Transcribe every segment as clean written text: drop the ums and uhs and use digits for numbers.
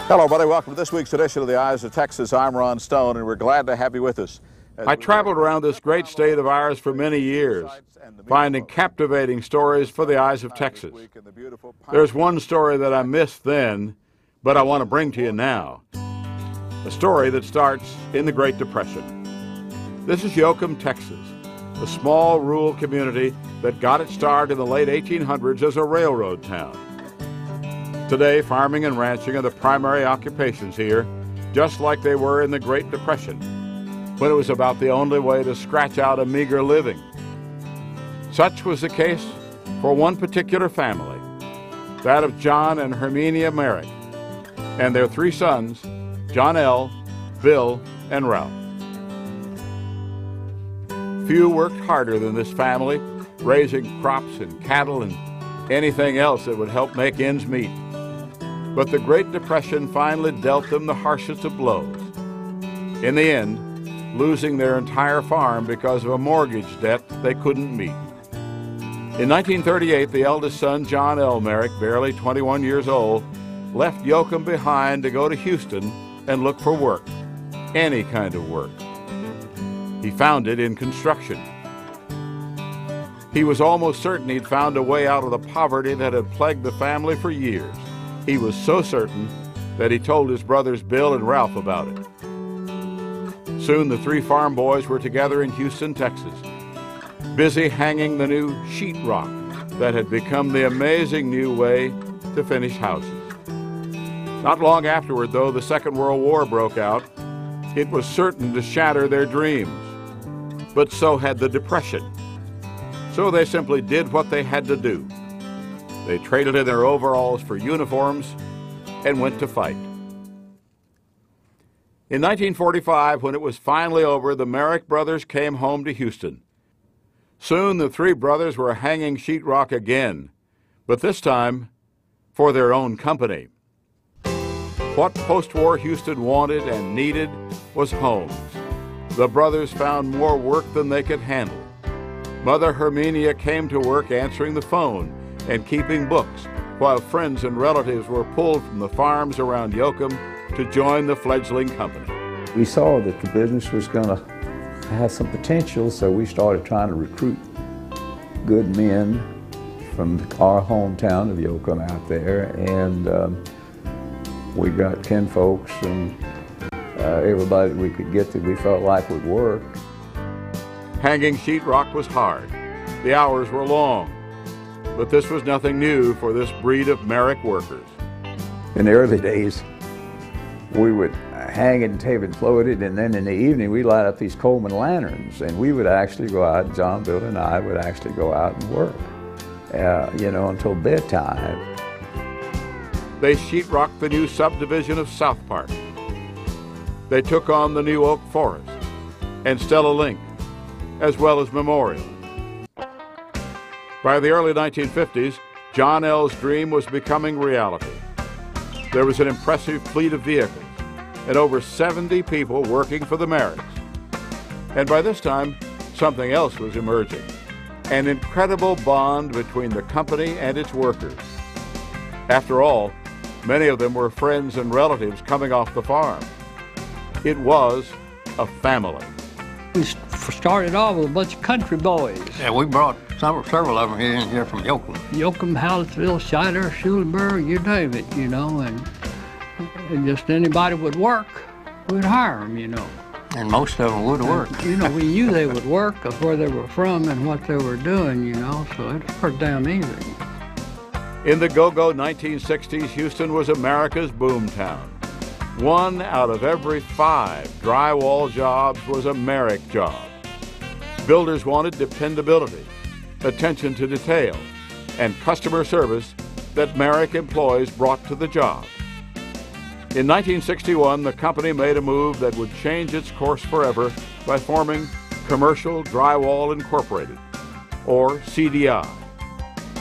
Hello, buddy. Welcome to this week's edition of the Eyes of Texas. I'm Ron Stone, and we're glad to have you with us. I traveled around this great state of ours for many years, finding captivating stories for the eyes of Texas. There's one story that I missed then, but I want to bring to you now. A story that starts in the Great Depression. This is Yoakum, Texas, a small rural community that got its start in the late 1800s as a railroad town. Today, farming and ranching are the primary occupations here, just like they were in the Great Depression, when it was about the only way to scratch out a meager living. Such was the case for one particular family, that of John and Herminia Marek, and their three sons, John L., Bill, and Ralph. Few worked harder than this family, raising crops and cattle and anything else that would help make ends meet. But the Great Depression finally dealt them the harshest of blows. In the end, losing their entire farm because of a mortgage debt they couldn't meet. In 1938, the eldest son, John L. Marek, barely 21 years old, left Yoakum behind to go to Houston and look for work, any kind of work. He found it in construction. He was almost certain he'd found a way out of the poverty that had plagued the family for years. He was so certain that he told his brothers Bill and Ralph about it. Soon the three farm boys were together in Houston, Texas, busy hanging the new sheetrock that had become the amazing new way to finish houses. Not long afterward, though, the Second World War broke out. It was certain to shatter their dreams. But so had the Depression. So they simply did what they had to do. They traded in their overalls for uniforms and went to fight. In 1945, when it was finally over, the Marek brothers came home to Houston. Soon the three brothers were hanging sheetrock again, but this time for their own company. What post-war Houston wanted and needed was homes. The brothers found more work than they could handle. Mother Herminia came to work answering the phone and keeping books, while friends and relatives were pulled from the farms around Yoakum to join the fledgling company. We saw that the business was going to have some potential, so we started trying to recruit good men from our hometown of Yoakum out there, and we got kinfolks and everybody that we could get that we felt like would work. Hanging sheetrock was hard. The hours were long. But this was nothing new for this breed of Marek workers. In the early days, we would hang it and tape and float it, and then in the evening we light up these Coleman lanterns, and we would actually go out, John, Bill, and I would actually go out and work, until bedtime. They sheetrocked the new subdivision of South Park. They took on the new Oak Forest and Stella Link, as well as Memorial. By the early 1950s, John L.'s dream was becoming reality. There was an impressive fleet of vehicles and over 70 people working for the Mareks. And by this time, something else was emerging, an incredible bond between the company and its workers. After all, many of them were friends and relatives coming off the farm. It was a family. We started off with a bunch of country boys. Yeah, we brought several of them in here from Yoakum. Yoakum, Hallettsville, Schuyler, Schulenburg, you name it, and just anybody would work, we'd hire them, And most of them would work. We knew they would work of where they were from and what they were doing, so it was pretty damn easy. In the go-go 1960s, Houston was America's boomtown. 1 out of every 5 drywall jobs was a Marek job. Builders wanted dependability, attention to detail, and customer service that Marek employees brought to the job. In 1961, the company made a move that would change its course forever by forming Commercial Drywall Incorporated, or CDI,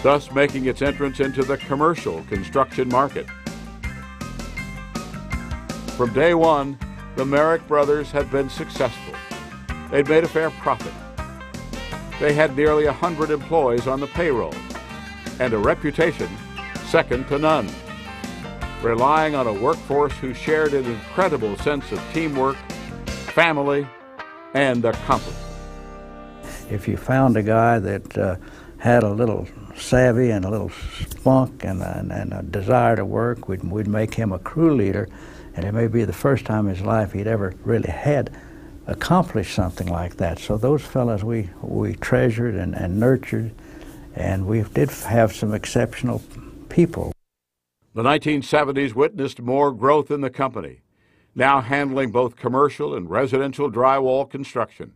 thus making its entrance into the commercial construction market. From day one, the Marek brothers had been successful. They'd made a fair profit. They had nearly 100 employees on the payroll and a reputation second to none. relying on a workforce who shared an incredible sense of teamwork, family, and accomplishment. If you found a guy that had a little savvy and a little spunk and a desire to work, we'd make him a crew leader, and it may be the first time in his life he'd ever really had accomplished something like that. So those fellas we treasured and nurtured, and we did have some exceptional people. The 1970s witnessed more growth in the company, now handling both commercial and residential drywall construction.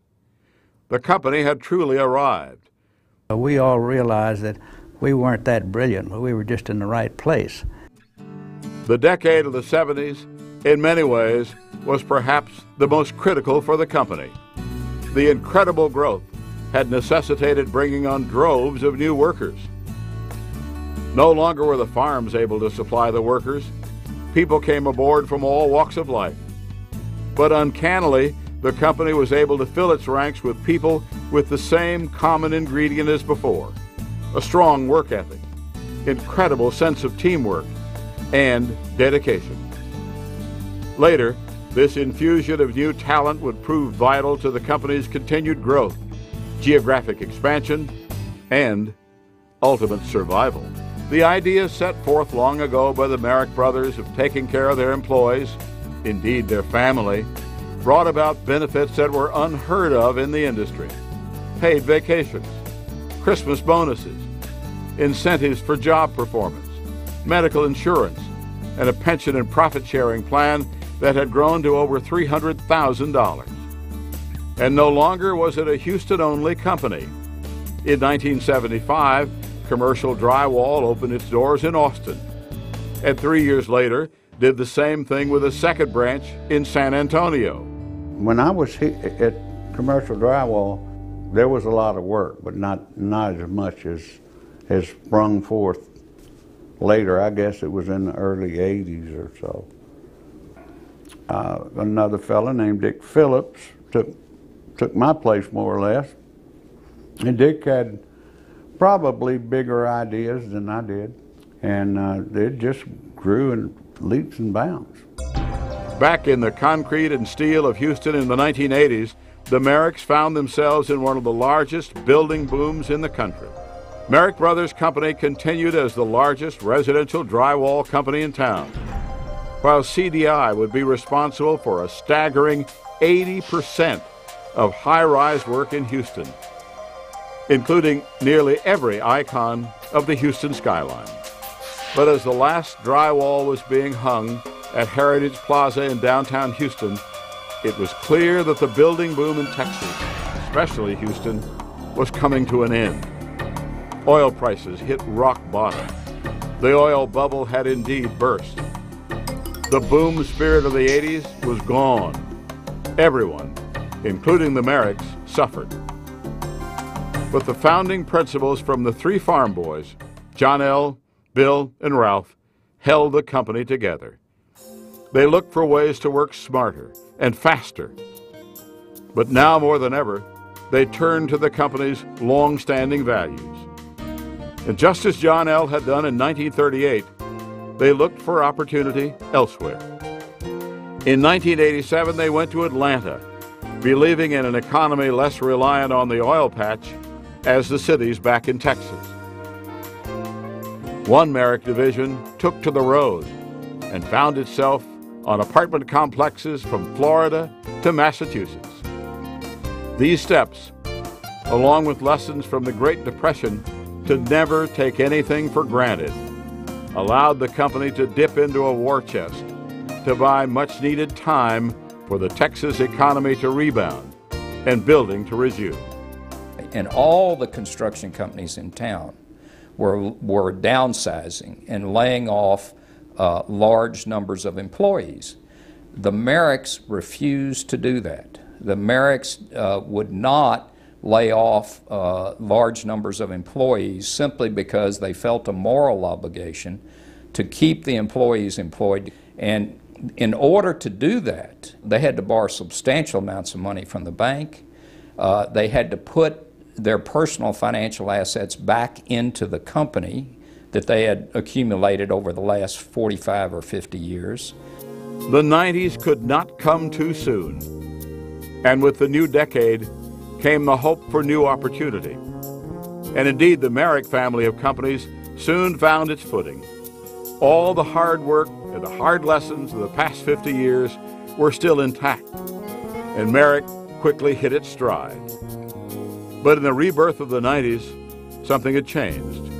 The company had truly arrived. We all realized that we weren't that brilliant, but we were just in the right place. The decade of the 70s, in many ways, was perhaps the most critical for the company. The incredible growth had necessitated bringing on droves of new workers. No longer were the farms able to supply the workers. People came aboard from all walks of life. But uncannily, the company was able to fill its ranks with people with the same common ingredient as before: a strong work ethic, incredible sense of teamwork, and dedication. Later, this infusion of new talent would prove vital to the company's continued growth, geographic expansion, and ultimate survival. The idea set forth long ago by the Marek brothers of taking care of their employees, indeed their family, brought about benefits that were unheard of in the industry: paid vacations, Christmas bonuses, incentives for job performance, medical insurance, and a pension and profit-sharing plan that had grown to over $300,000. And no longer was it a Houston-only company. In 1975, Commercial Drywall opened its doors in Austin, and 3 years later did the same thing with a second branch in San Antonio. When I was at Commercial Drywall, there was a lot of work, but not as much as has sprung forth later. I guess it was in the early 80s or so. Another fella named Dick Phillips took my place more or less. And Dick had probably bigger ideas than I did, and it just grew in leaps and bounds. Back in the concrete and steel of Houston in the 1980s, the Mareks found themselves in one of the largest building booms in the country. Marek Brothers Company continued as the largest residential drywall company in town, while CDI would be responsible for a staggering 80% of high-rise work in Houston, including nearly every icon of the Houston skyline. But as the last drywall was being hung at Heritage Plaza in downtown Houston, it was clear that the building boom in Texas, especially Houston, was coming to an end. Oil prices hit rock bottom. The oil bubble had indeed burst. The boom spirit of the 80s was gone. Everyone, including the Mareks, suffered. But the founding principles from the three farm boys, John L., Bill, and Ralph, held the company together. They looked for ways to work smarter and faster. But now more than ever, they turned to the company's long-standing values. And just as John L. had done in 1938, they looked for opportunity elsewhere. In 1987, they went to Atlanta, believing in an economy less reliant on the oil patch as the cities back in Texas. One Marek division took to the road and found itself on apartment complexes from Florida to Massachusetts. These steps, along with lessons from the Great Depression to never take anything for granted, allowed the company to dip into a war chest to buy much-needed time for the Texas economy to rebound and building to resume. And all the construction companies in town were downsizing and laying off large numbers of employees. The Mareks refused to do that. The Mareks would not lay off large numbers of employees simply because they felt a moral obligation to keep the employees employed. And in order to do that, they had to borrow substantial amounts of money from the bank. They had to put their personal financial assets back into the company that they had accumulated over the last 45 or 50 years. The 90s could not come too soon. And with the new decade came the hope for new opportunity. And indeed, the Marek family of companies soon found its footing. All the hard work and the hard lessons of the past 50 years were still intact, and Marek quickly hit its stride. But in the rebirth of the 90s, something had changed.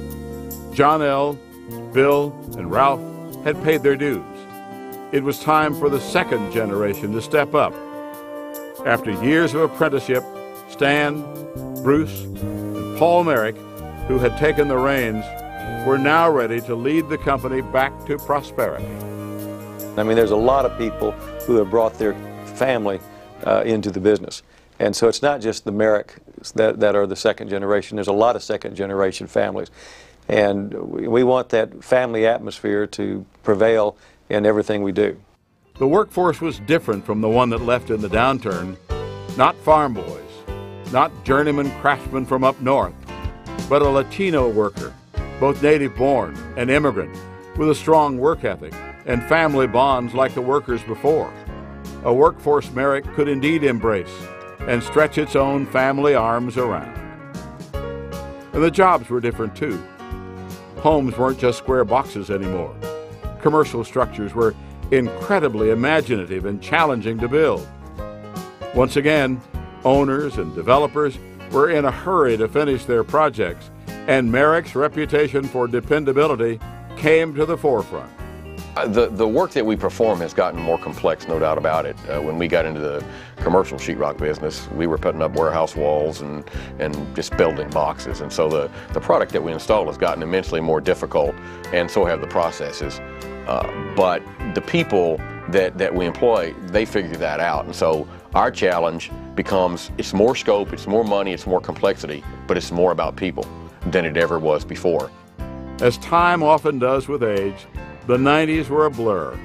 John L., Bill, and Ralph had paid their dues. It was time for the second generation to step up. After years of apprenticeship, Stan, Bruce, and Paul Marek, who had taken the reins, were now ready to lead the company back to prosperity. I mean, there's a lot of people who have brought their family into the business. And so it's not just the Mareks that are the second generation. There's a lot of second generation families. And we want that family atmosphere to prevail in everything we do. The workforce was different from the one that left in the downturn. Not farm boys, not journeyman craftsmen from up north, but a Latino worker, both native-born and immigrant, with a strong work ethic and family bonds like the workers before. A workforce Marek could indeed embrace and stretch its own family arms around. And the jobs were different too. Homes weren't just square boxes anymore. Commercial structures were incredibly imaginative and challenging to build. Once again, owners and developers were in a hurry to finish their projects, and Marek's reputation for dependability came to the forefront. The work that we perform has gotten more complex, no doubt about it. When we got into the commercial sheetrock business, we were putting up warehouse walls and just building boxes. And so the product that we install has gotten immensely more difficult, and so have the processes. But the people that we employ, they figure that out. And so our challenge becomes, it's more scope, it's more money, it's more complexity, but it's more about people than it ever was before. As time often does with age, the 90s were a blur.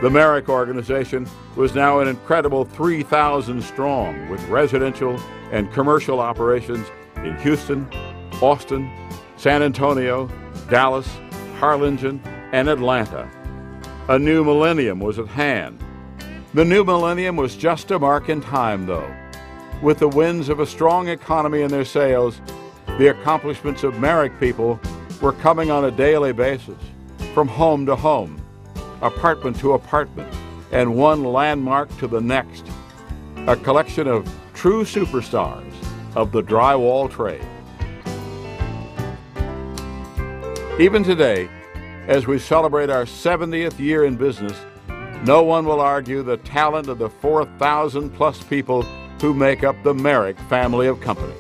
The Marek organization was now an incredible 3,000 strong, with residential and commercial operations in Houston, Austin, San Antonio, Dallas, Harlingen, and Atlanta. A new millennium was at hand. The new millennium was just a mark in time, though. With the winds of a strong economy in their sails, the accomplishments of Marek people were coming on a daily basis, from home to home, apartment to apartment, and one landmark to the next. A collection of true superstars of the drywall trade. Even today, as we celebrate our 70th year in business, no one will argue the talent of the 4,000 plus people who make up the Marek family of companies.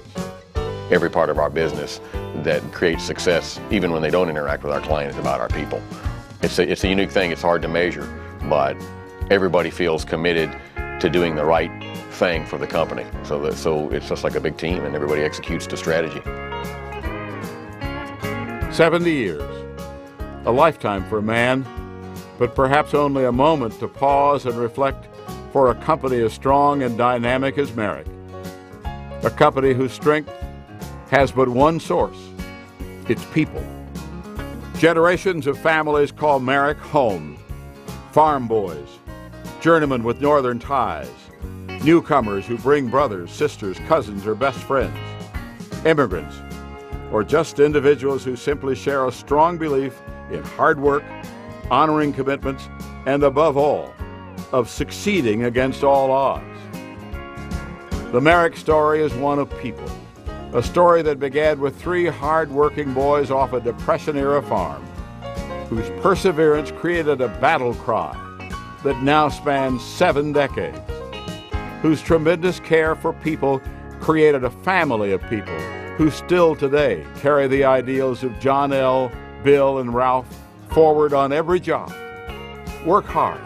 Every part of our business that creates success, even when they don't interact with our client, is about our people. It's a unique thing, it's hard to measure, but everybody feels committed to doing the right thing for the company. So it's just like a big team, and everybody executes the strategy. 70 years, a lifetime for a man, but perhaps only a moment to pause and reflect for a company as strong and dynamic as Marek. A company whose strength has but one source: its people. Generations of families call Marek home. Farm boys, journeymen with northern ties, newcomers who bring brothers, sisters, cousins, or best friends, immigrants, or just individuals who simply share a strong belief in hard work, honoring commitments, and above all, of succeeding against all odds. The Marek story is one of people. A story that began with 3 hard-working boys off a Depression-era farm, whose perseverance created a battle cry that now spans 7 decades, whose tremendous care for people created a family of people who still today carry the ideals of John L., Bill, and Ralph forward on every job. Work hard,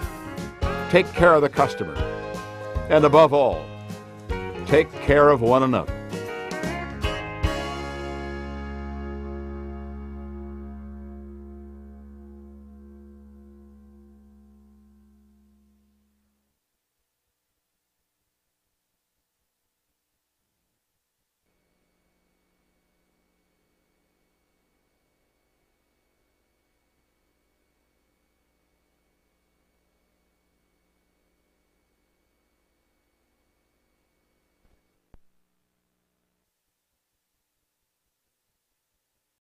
take care of the customer, and above all, take care of one another.